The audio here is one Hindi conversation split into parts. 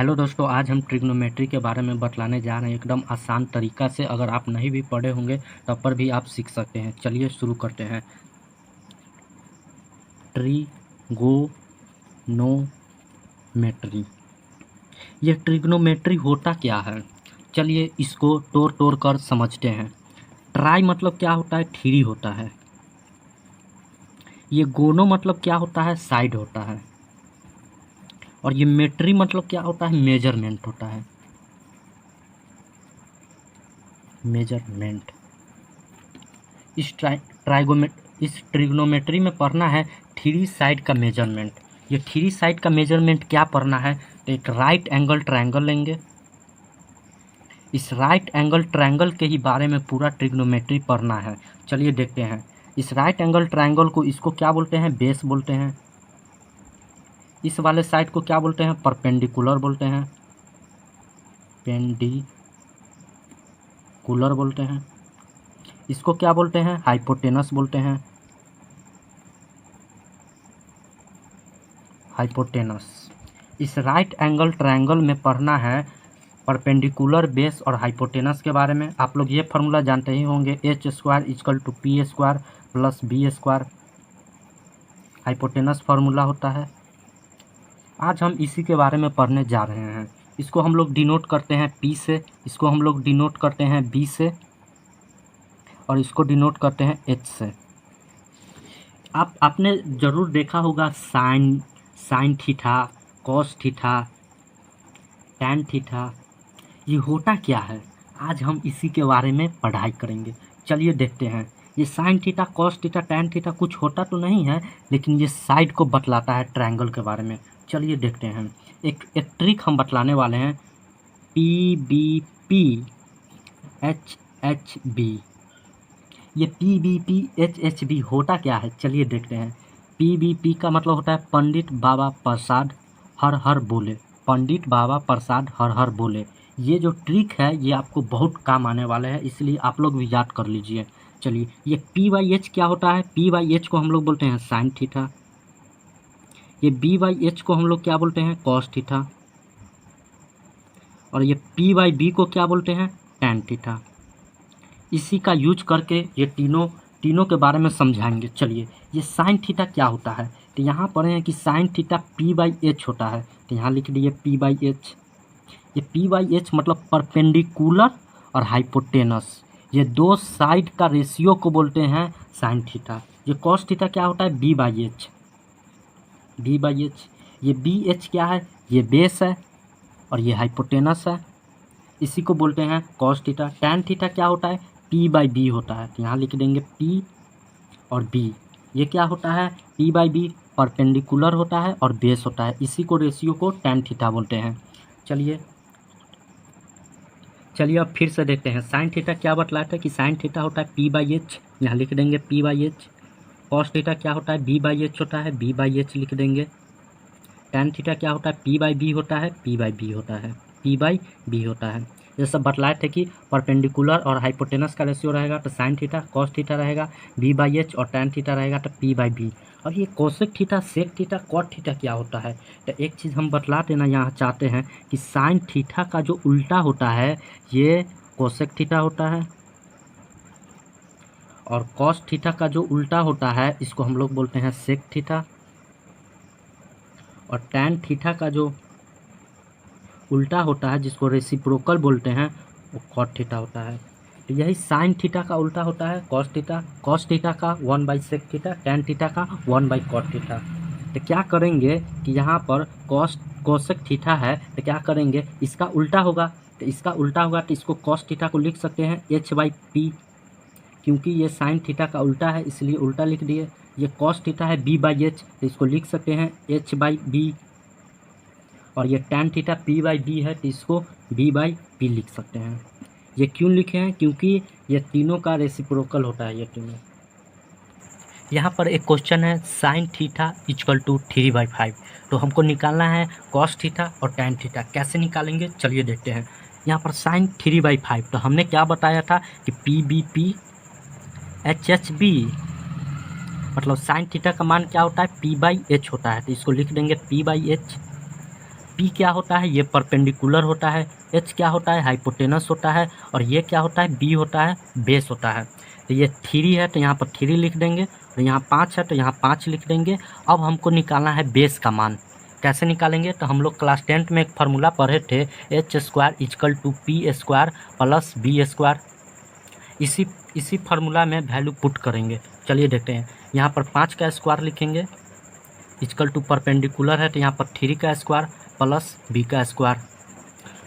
हेलो दोस्तों, आज हम ट्रिग्नोमेट्री के बारे में बतलाने जा रहे हैं एकदम आसान तरीका से। अगर आप नहीं भी पढ़े होंगे तब पर भी आप सीख सकते हैं। चलिए शुरू करते हैं। ट्रिगोनोमेट्री, ये ट्रिग्नोमेट्री होता क्या है? चलिए इसको तोड़ तोड़ कर समझते हैं। ट्राई मतलब क्या होता है? थ्री होता है। ये गोनो मतलब क्या होता है? साइड होता है। और ये मेट्री मतलब क्या होता है? मेजरमेंट होता है। मेजरमेंट। इस ट्रिग्नोमेट्री में पढ़ना है थ्री साइड का मेजरमेंट। ये थ्री साइड का मेजरमेंट क्या पढ़ना है? तो एक राइट एंगल ट्रायंगल लेंगे। इस राइट एंगल ट्रायंगल के ही बारे में पूरा ट्रिग्नोमेट्री पढ़ना है। चलिए देखते हैं। इस राइट एंगल ट्रायंगल को इसको क्या बोलते हैं? बेस बोलते हैं। इस वाले साइड को क्या बोलते हैं? परपेंडिकुलर बोलते हैं। पेंडिकुलर बोलते हैं। इसको क्या बोलते हैं? हाइपोटेनस बोलते हैं। हाइपोटेनस। इस राइट एंगल ट्रायंगल में पढ़ना है परपेंडिकुलर, बेस और हाइपोटेनस के बारे में। आप लोग ये फार्मूला जानते ही होंगे, H square equal to P square plus B square hypotenuse formula होता है। आज हम इसी के बारे में पढ़ने जा रहे हैं। इसको हम लोग डिनोट करते हैं पी से, इसको हम लोग डिनोट करते हैं बी से, और इसको डिनोट करते हैं एच से। आपने ज़रूर देखा होगा sign theta, cos theta, tan theta. ये होता क्या है? आज हम इसी के बारे में पढ़ाई करेंगे। चलिए देखते हैं। ये sign theta, cos theta, tan theta कुछ होता तो नहीं है, लेकिन ये साइड को बतलाता है ट्रायंगल के बारे में। चलिए देखते हैं। एक ट्रिक हम बतलाने वाले हैं, P B P H H B. ये P B P H H B होता क्या है? चलिए देखते हैं। पी बी पी का मतलब होता है पंडित बाबा प्रसाद हर हर बोले। पंडित बाबा प्रसाद हर हर बोले। ये जो ट्रिक है ये आपको बहुत काम आने वाला है, इसलिए आप लोग भी याद कर लीजिए। चलिए, ये पी बाई एच क्या होता है? पी बाई एच को हम लोग बोलते हैं साइन थीटा। ये बी बाई एच को हम लोग क्या बोलते हैं? Cos theta. और ये पी बाई बी को क्या बोलते हैं? Tan theta. इसी का यूज करके ये तीनों के बारे में समझाएंगे। चलिए, ये साइन थीटा क्या होता है? तो यहाँ पढ़े हैं कि sine theta P by H होता है, तो यहाँ लिख दिए पी बाई एच। ये पी बाई एच मतलब परपेंडिकुलर और हाइपोटेनस, ये दो साइड का रेशियो को बोलते हैं साइन थीटा। ये कॉस थीटा क्या होता है? B by H. B by H. ये बी एच क्या है? ये बेस है और ये हाइपोटेनस है, इसी को बोलते हैं कॉस थीटा। टैन थीटा क्या होता है? पी बाई बी होता है, तो यहाँ लिख देंगे पी और बी। ये क्या होता है? पी बाई बी परपेंडिकुलर होता है और बेस होता है, इसी को रेशियो को टैन थीटा बोलते हैं। चलिए अब फिर से देखते हैं। साइन थीटा क्या बतलाता है कि साइन थीटा होता है पी बाई एच, यहाँ लिख देंगे P by H. Cos theta क्या होता है? बी बाई एच होता है, बी बाई एच लिख देंगे। टैन थीटा क्या होता है? पी बाई बी होता है, पी बाई बी होता है, पी बाई बी होता है। ये सब बतलाए थे कि परपेंडिकुलर और हाइपोटेनस का रेशियो रहेगा तो साइन थीटा, कॉस थीटा रहेगा बी बाई एच, और टैन थीटा रहेगा तो पी बाई बी। और ये cosec theta, sec theta, cot theta क्या होता है? तो एक चीज़ हम बतला देना यहाँ चाहते हैं कि साइन थीटा का जो उल्टा होता है ये कोसेक थीटा होता है, और कॉस थीटा का जो उल्टा होता है इसको हम लोग बोलते हैं सेक थीटा, और टैन थीटा का जो उल्टा होता है जिसको रेसिप्रोकल बोलते हैं वो कॉट थीटा होता है। तो यही साइन थीटा का उल्टा होता है कॉस थीटा, कॉस थीटा का 1 by sec theta, tan theta का 1 बाई कॉट थीटा। तो क्या करेंगे कि यहाँ पर कोसेक थीटा है, तो क्या करेंगे इसका उल्टा होगा, तो इसका उल्टा होगा तो इसको कॉस थीटा को लिख सकते हैं एच बाई पी, क्योंकि ये साइन थीटा का उल्टा है इसलिए उल्टा लिख दिए। ये कॉस थीटा है बी बाई एच, तो इसको लिख सकते हैं एच बाई बी, और ये tan theta P by B है तो इसको बी बाई पी लिख सकते हैं। ये क्यों लिखे हैं? क्योंकि ये तीनों का रेसिप्रोकल होता है ये तीनों। यहाँ पर एक क्वेश्चन है साइन थीटा इक्वल टू 3/5, तो हमको निकालना है कॉस थीटा और टैन थीटा। कैसे निकालेंगे? चलिए देखते हैं। यहाँ पर साइन 3/5, तो हमने क्या बताया था कि P B P H H B, मतलब साइन थीटा का मान क्या होता है? पी बाई एच होता है, तो इसको लिख देंगे पी बाई एच। पी क्या होता है, ये परपेंडिकुलर होता है, एच क्या होता है, हाइपोटेनस होता है, और ये क्या होता है, बी होता है, बेस होता है। तो ये 3 है तो यहाँ पर 3 लिख देंगे, और यहाँ 5 है तो यहाँ 5 लिख देंगे। अब हमको निकालना है बेस का मान। कैसे निकालेंगे, तो हम लोग क्लास 10th में एक फार्मूला पढ़े थे, H square equal to P square plus B square. इसी फार्मूला में वैल्यू पुट करेंगे। चलिए देखते हैं। यहाँ पर 5 का स्क्वायर लिखेंगे, इजकल टू परपेंडिकुलर है तो यहाँ पर 3 का स्क्वायर प्लस बी का स्क्वायर।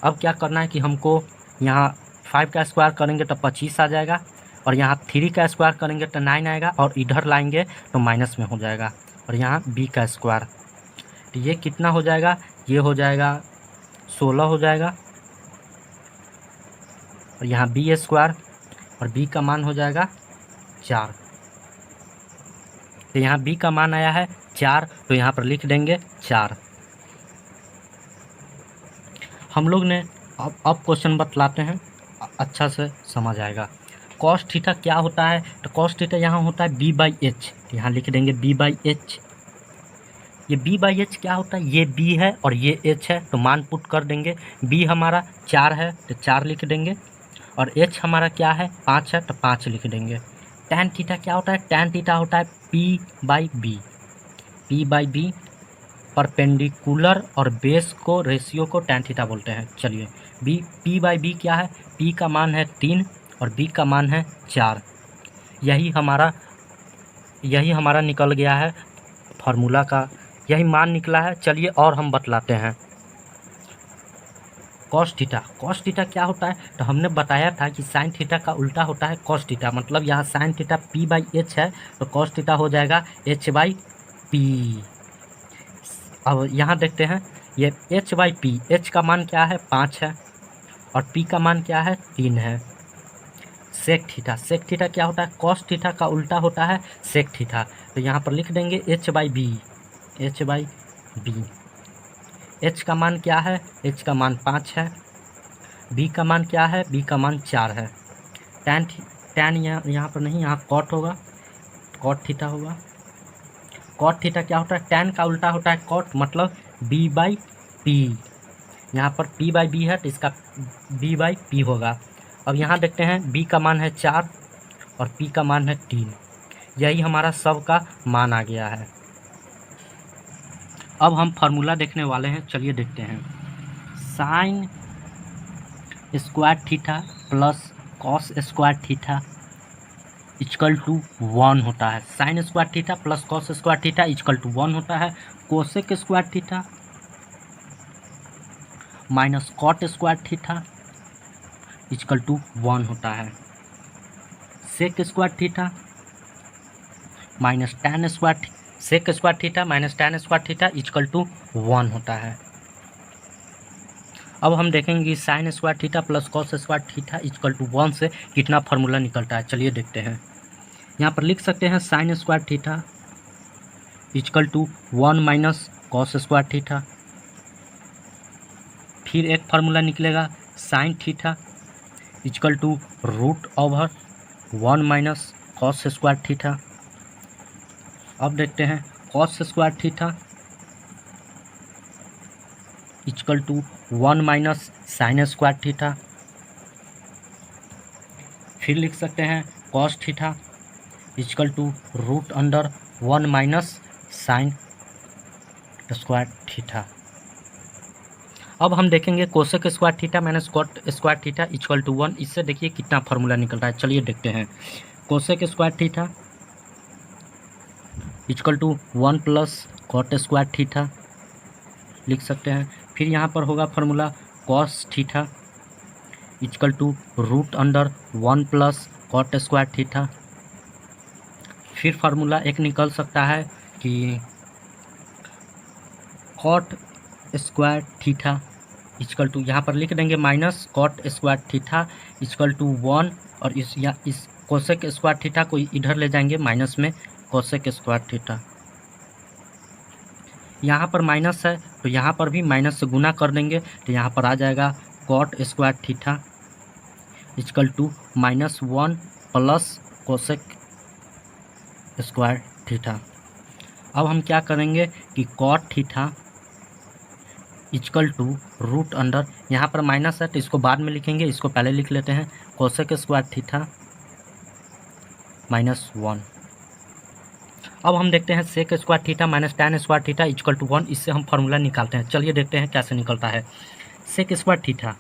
अब क्या करना है कि हमको यहाँ 5 का स्क्वायर करेंगे तो 25 आ जाएगा, और यहाँ 3 का स्क्वायर करेंगे तो 9 आएगा, और इधर लाएंगे तो माइनस में हो जाएगा, और यहाँ बी का स्क्वायर। तो ये कितना हो जाएगा, ये हो जाएगा 16 हो जाएगा, और यहाँ बी स्क्वायर, और बी का मान हो जाएगा 4। तो यहाँ बी का मान आया है 4, तो यहाँ पर लिख देंगे 4। हम लोग ने अब क्वेश्चन बतलाते हैं, अच्छा से समझ आएगा। कॉस थीटा क्या होता है, तो कॉस थीटा यहाँ होता है बी बाई एच, यहाँ लिख देंगे बी बाई एच। ये बी बाई एच क्या होता है, ये बी है और ये एच है, तो मान पुट कर देंगे। बी हमारा 4 है तो 4 लिख देंगे, और एच हमारा क्या है 5 है तो 5 लिख देंगे। टैन थीटा क्या होता है, टैन थीटा होता है P by B. P by B perpendicular और बेस को रेशियो को टैन थीटा बोलते हैं। चलिए बी पी बाई बी क्या है, पी का मान है 3 और बी का मान है 4। यही हमारा निकल गया है फार्मूला का, यही मान निकला है। चलिए और हम बतलाते हैं। कॉस थीटा क्या होता है, तो हमने बताया था कि साइन थीटा का उल्टा होता है कॉस थीटा। मतलब यहाँ sign theta P by H है तो कॉस थीटा हो जाएगा एच बाई पी। अब यहाँ देखते हैं, ये एच बाई पी, एच का मान क्या है 5 है, और पी का मान क्या है 3 है। सेक थीटा क्या होता है, कॉस थीटा का उल्टा होता है सेक थीटा। तो यहाँ पर लिख देंगे एच बाई बी। एच का मान क्या है, एच का मान 5 है। बी का मान क्या है, बी का मान 4 है। टैन यहाँ पर नहीं, यहाँ कॉट होगा, कॉट थीटा होगा। कॉट थीटा क्या होता है, टैन का उल्टा होता है कॉट, मतलब बी बाई पी। यहाँ पर पी बाई बी है तो इसका बी बाई पी होगा। अब यहाँ देखते हैं, बी का मान है 4 और पी का मान है 3। यही हमारा सब का मान आ गया है। अब हम फार्मूला देखने वाले हैं, चलिए देखते हैं। Sine square theta plus cos square theta equal to 1 होता है। Sine square theta plus cos square theta equal to 1 होता है। Cosec square theta minus cot square theta equal to 1 होता है। Sec square theta minus tan square, sec square theta minus tan square theta equal to 1 होता है। अब हम देखेंगे sine square theta plus cos square theta equal to 1 से कितना फार्मूला निकलता है। चलिए देखते हैं। यहाँ पर लिख सकते हैं sine square theta equal to 1 minus cos square theta. फिर एक फार्मूला निकलेगा sine theta equal to root over 1 minus cos square theta. अब देखते हैं cos square theta equal to 1 minus sine square theta. फिर लिख सकते हैं cos theta equal to root under 1 minus sine square theta. अब हम देखेंगे cosec square theta minus cot square theta equal to 1। इससे देखिए कितना फार्मूला निकल रहा है। चलिए देखते हैं। Cosec square theta equal to 1 plus cot square theta लिख सकते हैं। फिर यहाँ पर होगा formula cos theta equal to root under 1 plus cot square theta. फिर फार्मूला एक निकल सकता है कि cot square theta equal to, यहाँ पर लिख देंगे minus cot square theta equal to 1, और इस कोसेक स्क्वायर थीटा को इधर ले जाएंगे माइनस में, कोसेक स्क्वायर थीटा। यहाँ पर माइनस है तो यहाँ पर भी माइनस से गुना कर देंगे, तो यहाँ पर आ जाएगा cot square theta equal to -1 plus cosec square theta. अब हम क्या करेंगे कि cot theta equal to root under, यहाँ पर माइनस है तो इसको बाद में लिखेंगे, इसको पहले लिख लेते हैं, कोसेक स्क्वायर थीटा -1। अब हम देखते हैं sec square theta minus tan square theta equal to 1, इससे हम फार्मूला निकालते हैं। चलिए देखते हैं कैसे निकलता है। Sec square theta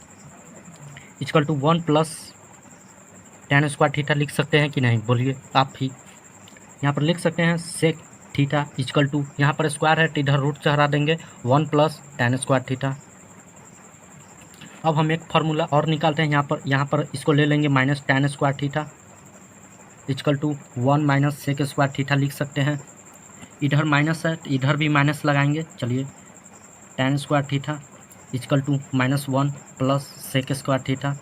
equal to 1 plus tan square theta लिख सकते हैं कि नहीं, बोलिए आप ही। यहाँ पर लिख सकते हैं सेक थीटा इक्वल टू, यहाँ पर स्क्वायर है तो इधर रूट से हटा देंगे, 1 प्लस टैन स्क्वायर थीटा। अब हम एक फार्मूला और निकालते हैं, यहाँ पर इसको ले लेंगे minus tan square theta equal to 1 minus sec square theta लिख सकते हैं। इधर माइनस है तो इधर भी माइनस लगाएंगे। चलिए tan square theta equal to -1 plus sec square theta.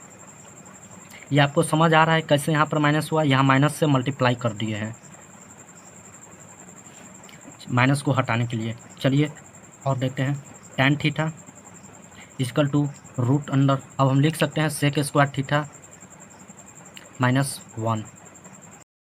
ये आपको समझ आ रहा है कैसे यहाँ पर माइनस हुआ, यहाँ माइनस से मल्टीप्लाई कर दिए हैं माइनस को हटाने के लिए। चलिए और देखते हैं tan theta equal to root under, अब हम लिख सकते हैं सेक स्क्वायर थीटा -1।